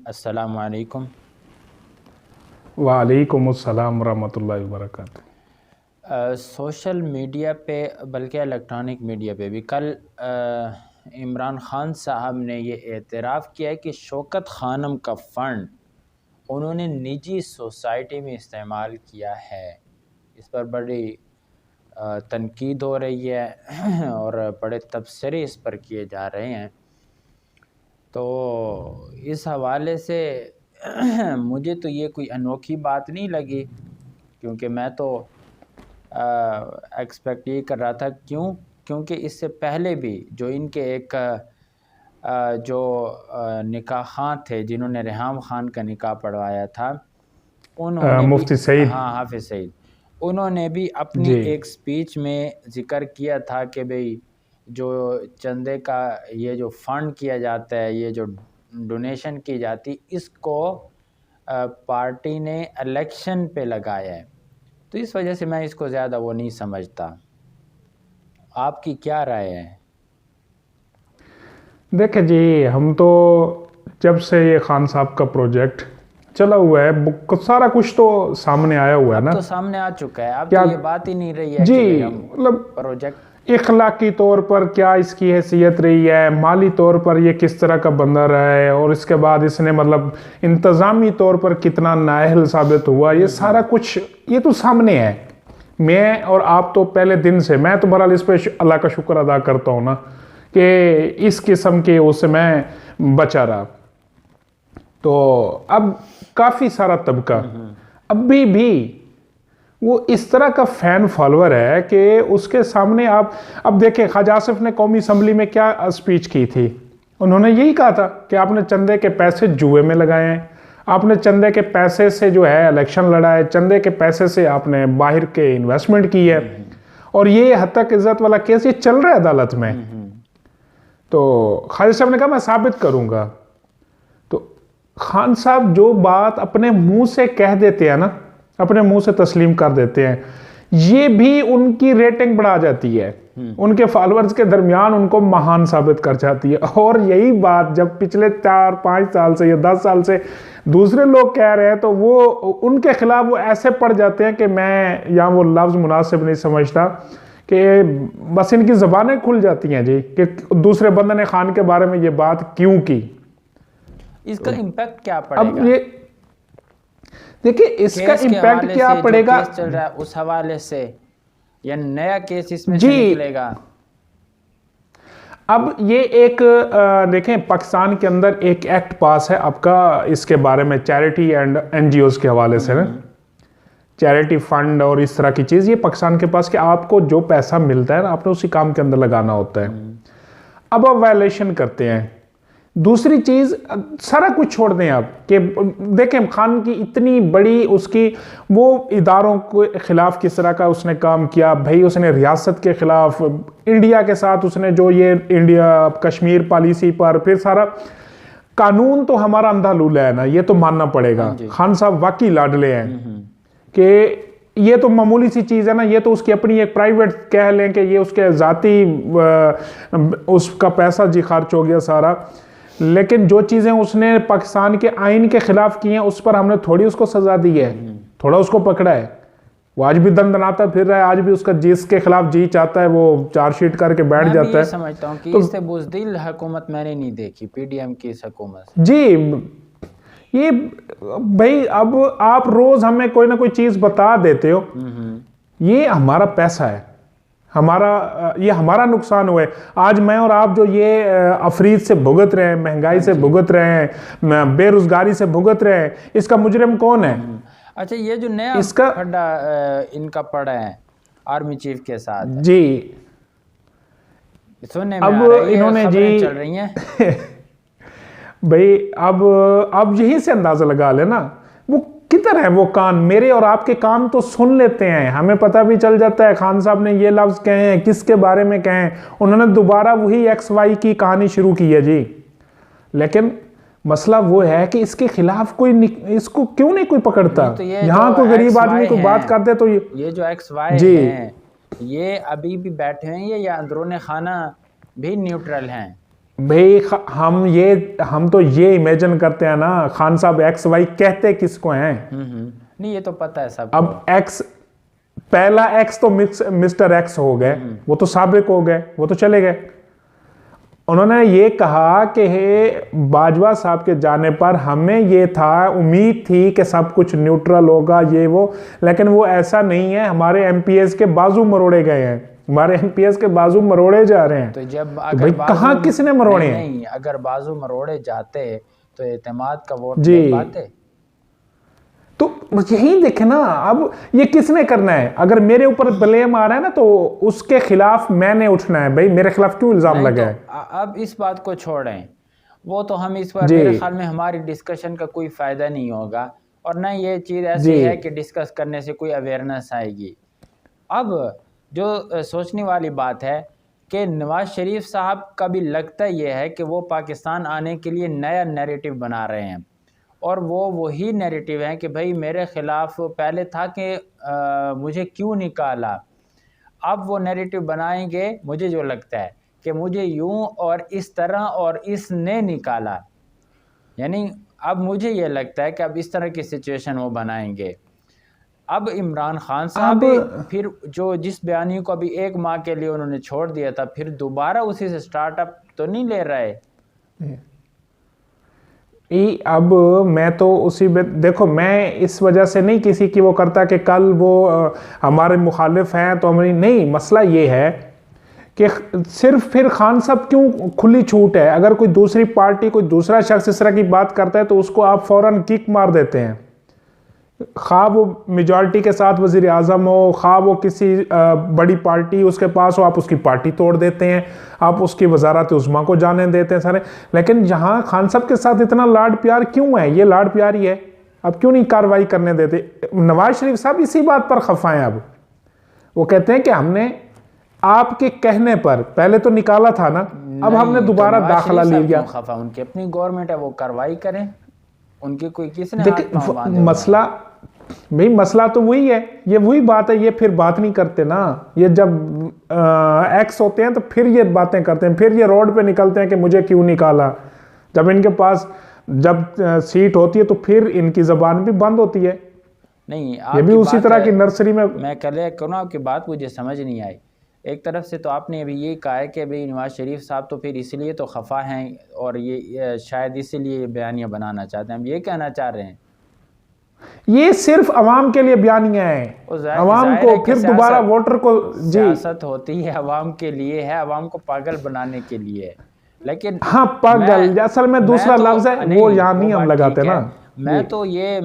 अस्सलामु अलैकुम। वालेकुमुस्सलाम रहमतुल्लाहि व बरकातुहू। सोशल मीडिया पे बल्कि इलेक्ट्रॉनिक मीडिया पे भी कल इमरान ख़ान साहब ने ये एतराफ़ किया है कि शौकत ख़ानम का फ़ंड उन्होंने निजी सोसाइटी में इस्तेमाल किया है। इस पर बड़ी तनकीद हो रही है और बड़े तबसरे इस पर किए जा रहे हैं। तो इस हवाले से मुझे तो ये कोई अनोखी बात नहीं लगी, क्योंकि मैं तो एक्सपेक्ट ये कर रहा था। क्योंकि इससे पहले भी जो इनके एक जो निकाह खां थे जिन्होंने रेहाम खान का निकाह पढ़वाया था, उन्होंने भी, मुफ्ती सईद हाँ, हाफिज़ सईद, उन्होंने भी अपनी जी एक स्पीच में ज़िक्र किया था कि भाई जो चंदे का ये जो फ़ंड किया जाता है, ये जो डोनेशन की जाती, इसको पार्टी ने इलेक्शन पे लगाया है। तो इस वजह से मैं इसको ज़्यादा वो नहीं समझता। आपकी क्या राय है? देखे जी, हम तो जब से ये खान साहब का प्रोजेक्ट चला हुआ है सारा कुछ तो सामने आया हुआ है अब ना। तो सामने आ चुका है, अब क्या तो ये बात ही नहीं रही है जी, कि भाई हम मतलब प्रोजेक्ट इखलाकी तौर पर क्या इसकी हैसियत रही है, माली तौर पर ये किस तरह का बंदा रहा है, और इसके बाद इसने मतलब इंतज़ामी तौर पर कितना नाअहल साबित हुआ, ये सारा कुछ ये तो सामने है। मैं और आप तो पहले दिन से, मैं तो बहरहाल इस पर अल्लाह का शुक्र अदा करता हूँ ना कि इस किस्म के उससे मैं बचा रहा। तो अब काफ़ी सारा तबका अभी भी वो इस तरह का फैन फॉलोअर है कि उसके सामने आप अब देखें, ख्वाजा आसिफ ने कौमी असम्बली में क्या स्पीच की थी। उन्होंने यही कहा था कि आपने चंदे के पैसे जुए में लगाए हैं, आपने चंदे के पैसे से जो है इलेक्शन लड़ा है, चंदे के पैसे से आपने बाहर के इन्वेस्टमेंट की है, और ये हद तक इज्जत वाला केस ये चल रहा है अदालत में। तो ख्वाजा साहब ने कहा मैं साबित करूंगा। तो खान साहब जो बात अपने मुंह से कह देते हैं ना, अपने मुंह से तस्लीम कर देते हैं, ये भी उनकी रेटिंग बढ़ा जाती है, उनके फॉलोअर्स के दरमियान उनको महान साबित कर जाती है। और यही बात जब पिछले 4-5 साल से या 10 साल से दूसरे लोग कह रहे हैं, तो वो उनके खिलाफ वो ऐसे पड़ जाते हैं कि मैं यहाँ वो लफ्ज़ मुनासिब नहीं समझता कि बस इनकी ज़बानें खुल जाती हैं जी कि दूसरे बंदे ने खान के बारे में ये बात क्यों की। इसका इम्पैक्ट क्या पड़ेगा? अब ये देखिए, इसका इम्पैक्ट क्या पड़ेगा, केस चल रहा है उस हवाले से, या नया केस इसमें से निकलेगा? अब ये एक देखें, पाकिस्तान के अंदर एक एक्ट पास है आपका इसके बारे में, चैरिटी एंड एनजीओज के हवाले से ना, चैरिटी फंड और इस तरह की चीज़, ये पाकिस्तान के पास कि आपको जो पैसा मिलता है ना, आपने उसी काम के अंदर लगाना होता है। अब आप वायलेशन करते हैं। दूसरी चीज़, सारा कुछ छोड़ दें आप कि देखें खान की इतनी बड़ी उसकी वो इदारों के ख़िलाफ़ किस तरह का उसने काम किया भाई। उसने रियासत के ख़िलाफ़, इंडिया के साथ उसने जो ये इंडिया कश्मीर पॉलिसी पर, फिर सारा कानून तो हमारा अंधा लूला है ना, ये तो मानना पड़ेगा। खान साहब वाकई लाडले हैं कि ये तो मामूली सी चीज़ है ना, ये तो उसकी अपनी एक प्राइवेट कह लें कि ये उसके ज़ाती उसका पैसा जी खर्च हो गया सारा। लेकिन जो चीज़ें उसने पाकिस्तान के आइन के खिलाफ की हैं, उस पर हमने थोड़ी उसको सजा दी है, थोड़ा उसको पकड़ा है। वो आज भी दंदनाता फिर रहा है, आज भी उसका जिसके खिलाफ जी चाहता है वो चार्जशीट करके बैठ जाता है। समझता हूँ कि तो इससे बुज़दिल हुकूमत मैंने नहीं देखी, पीडीएम की इस हुकूमत जी। ये भाई, अब आप रोज हमें कोई ना कोई चीज बता देते हो, ये हमारा पैसा है, ये हमारा नुकसान हुआ है। आज मैं और आप जो ये अफरीद से भुगत रहे हैं, महंगाई से भुगत रहे हैं, बेरोजगारी से भुगत रहे हैं, इसका मुजरिम कौन है? अच्छा, ये जो नया इसका खड्डा इनका पड़ा है आर्मी चीफ के साथ जी, सुनने में अब आ रहा है, इन्होंने जी चल रही हैं भाई, अब यही से अंदाजा लगा लेना वो किधर है वो कान। मेरे और आपके कान तो सुन लेते हैं, हमें पता भी चल जाता है खान साहब ने ये लफ्ज़ कहे हैं, किसके बारे में कहे हैं। उन्होंने दोबारा वही XY की कहानी शुरू की है जी। लेकिन मसला वो है कि इसके खिलाफ कोई इसको क्यों नहीं कोई पकड़ता। तो यहाँ कोई गरीब आदमी को बात करते तो ये जो XY जी हैं, ये अभी भी बैठे हैं या अंदरूनी खाना भी न्यूट्रल हैं? भाई हम तो ये इमेजिन करते हैं ना, खान साहब एक्स वाई कहते किसको हैं। नहीं ये तो पता है सबको। अब एक्स, पहला एक्स तो मिस्टर एक्स हो गए, वो तो साबिक हो गए, वो तो चले गए। उन्होंने ये कहा कि बाजवा साहब के जाने पर हमें ये था, उम्मीद थी कि सब कुछ न्यूट्रल होगा ये वो, लेकिन वो ऐसा नहीं है। हमारे एमपीएस के बाजू मरोड़े गए हैं, हमारे एमपीएस के बाजू मरोड़े जा रहे हैं। तो जब तो अगर भाई कहाँ किसने मरोड़े हैं? नहीं, अगर बाजू मरोड़े जाते तो एतमाद का वोट जी। ले पाते। तो यही देखे ना, अब ये किसने करना है? अगर मेरे ऊपर ब्लेम आ रहा है ना, तो उसके खिलाफ मैंने उठना है। भाई मेरे खिलाफ क्यों इल्जाम लगा है? अब इस बात को छोड़ें, वो तो हम इस पर जी। मेरे ख्याल में हमारी डिस्कशन का कोई फायदा नहीं होगा, और ना ये चीज़ ऐसी जी। है कि डिस्कस करने से कोई अवेयरनेस आएगी। अब जो सोचने वाली बात है कि नवाज शरीफ साहब का भी लगता ये है कि वो पाकिस्तान आने के लिए नया नैरेटिव बना रहे हैं, और वो वही नैरेटिव है कि भाई मेरे ख़िलाफ़ पहले था कि मुझे क्यों निकाला। अब वो नैरेटिव बनाएंगे, मुझे जो लगता है कि मुझे यूं और इस तरह और इसने निकाला, यानी अब मुझे ये लगता है कि अब इस तरह की सिचुएशन वो बनाएंगे। अब इमरान खान साहब अब फिर जो जिस बयानी को अभी 1 माह के लिए उन्होंने छोड़ दिया था, फिर दोबारा उसी से स्टार्टअप तो नहीं ले रहे। अब मैं तो उसी देखो, मैं इस वजह से नहीं किसी की वो करता कि कल वो हमारे मुखालिफ हैं तो हमारी नहीं। मसला ये है कि सिर्फ फिर खान साहब क्यों खुली छूट है? अगर कोई दूसरी पार्टी, कोई दूसरा शख्स इस तरह की बात करता है तो उसको आप फौरन किक मार देते हैं। खा वो मेजॉरिटी के साथ वजीर आज़म हो, खा वो किसी बड़ी पार्टी उसके पास हो, आप उसकी पार्टी तोड़ देते हैं, आप उसकी वजारत उज़्मा को जाने देते हैं सारे। लेकिन जहां खान साहब के साथ इतना लाड प्यार क्यों है? ये लाड प्यार ही है, अब क्यों नहीं कार्रवाई करने देते? नवाज शरीफ साहब इसी बात पर खफा हैं। अब वो कहते हैं कि हमने आपके कहने पर पहले तो निकाला था ना, अब हमने दोबारा दाखिला ले लिया। खफा उनकी अपनी गवर्नमेंट है, वो कार्रवाई करें, उनकी कोई किसने मसला भाई, मसला तो वही है, ये वही बात है। ये फिर बात नहीं करते ना, ये जब एक्स होते हैं तो फिर ये बातें करते हैं, फिर ये रोड पे निकलते हैं कि मुझे क्यों निकाला। जब इनके पास जब सीट होती है तो फिर इनकी जबान भी बंद होती है। नहीं, ये भी उसी तरह की नर्सरी में। मैं कल करूँ, आपकी बात मुझे समझ नहीं आई। एक तरफ से तो आपने अभी ये कहा है कि भाई नवाज शरीफ साहब तो फिर इसलिए तो खफा हैं और ये शायद इसीलिए बयानियाँ बनाना चाहते हैं, हम ये कहना चाह रहे हैं। ये सिर्फ अवाम के लिए बयानियां हैं, अवाम को फिर दोबारा वोटर को। जी, सियासत होती है अवाम के लिए, है अवाम को पागल बनाने के लिए। लेकिन हाँ, पागल असल में दूसरा लफ्ज है, वो यहाँ नहीं हम लगाते ना। मैं तो ये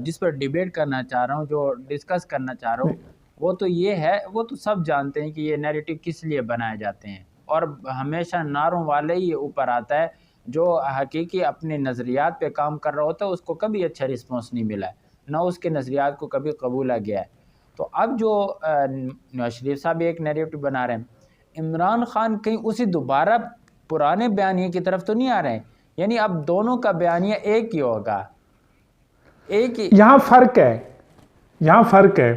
जिस पर डिबेट करना चाह रहा हूँ, जो डिस्कस करना चाह रहा हूँ, वो तो ये है, वो तो सब जानते हैं कि ये नैरेटिव किस लिए बनाए जाते हैं, और हमेशा नारों वाले ही ऊपर आता है। जो हकीकी अपने नज़रियात पे काम कर रहा होता है उसको कभी अच्छा रिस्पॉन्स नहीं मिला है, ना उसके नज़रियात को कभी कबूला गया है। तो अब जो नवाज शरीफ साहब एक नैरेटिव बना रहे हैं, इमरान खान कहीं उसी दोबारा पुराने बयानिए की तरफ तो नहीं आ रहे हैं, यानी अब दोनों का बयानिया एक ही होगा, एक ही। यहाँ फ़र्क है, यहाँ फ़र्क है।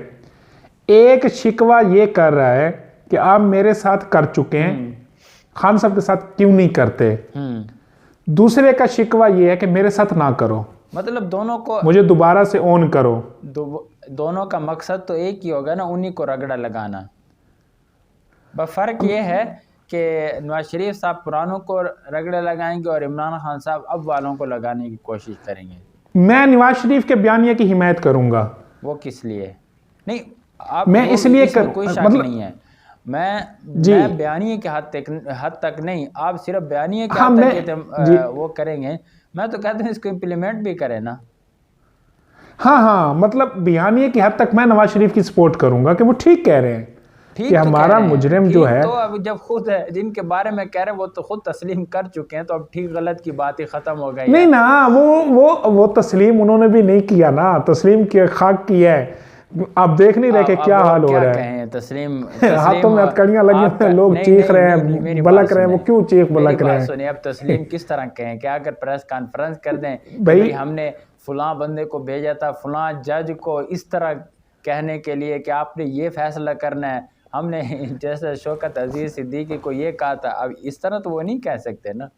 एक शिकवा ये कर रहा है कि आप मेरे साथ कर चुके हैं, खान साहब के साथ क्यों नहीं करते। दूसरे का शिकवा ये है कि मेरे साथ ना करो, मतलब दोनों को मुझे दोबारा से ऑन करो। दोनों का मकसद तो एक ही होगा ना, उन्हीं को रगड़ा लगाना। बस फ़र्क ये है कि नवाज शरीफ साहब पुरानों को रगड़े लगाएंगे और इमरान खान साहब अब वालों को लगाने की कोशिश करेंगे। मैं नवाज शरीफ के बयानिया की हिमायत करूंगा। वो किस लिए? नहीं, आप मैं इसलिए कोई शक मतलब, नहीं है। मैं बयानिए के हद तक नहीं, आप सिर्फ बयानिए के हद तक वो करेंगे। मैं तो कहता हूँ इसको इम्प्लीमेंट भी करें ना। हाँ, मतलब बयानिए की हद तक मैं नवाज शरीफ की सपोर्ट करूंगा कि वो ठीक कह रहे हैं कि हमारा मुजरिम जो है। तो अब जब खुद है जिनके बारे में कह रहे हैं वो तो खुद तस्लीम कर चुके हैं, तो अब ठीक गलत की बात ही खत्म हो गई। नहीं ना, वो तस्लीम उन्होंने भी नहीं किया ना, तस्लीम की खाक किया है। आप देख नहीं रहे कि क्या हाल हो रहा है। तस्लीम हाथों में हथकड़ियां लगी हुई हैं, लोग चीख रहे हैं, बलक रहे हैं। वो क्यों चीख बलक रहे हैं? सुनिए, अब तस्लीम किस तरह कहें? क्या अगर प्रेस कॉन्फ्रेंस कर दें भाई हमने फलां बंदे को भेजा था फलां जज को इस तरह कहने के लिए कि आपने ये फैसला करना है, हमने जैसे शौकत अजीज़ सिद्दीकी को ये कहा था, अब इस तरह तो वो नहीं कह सकते ना।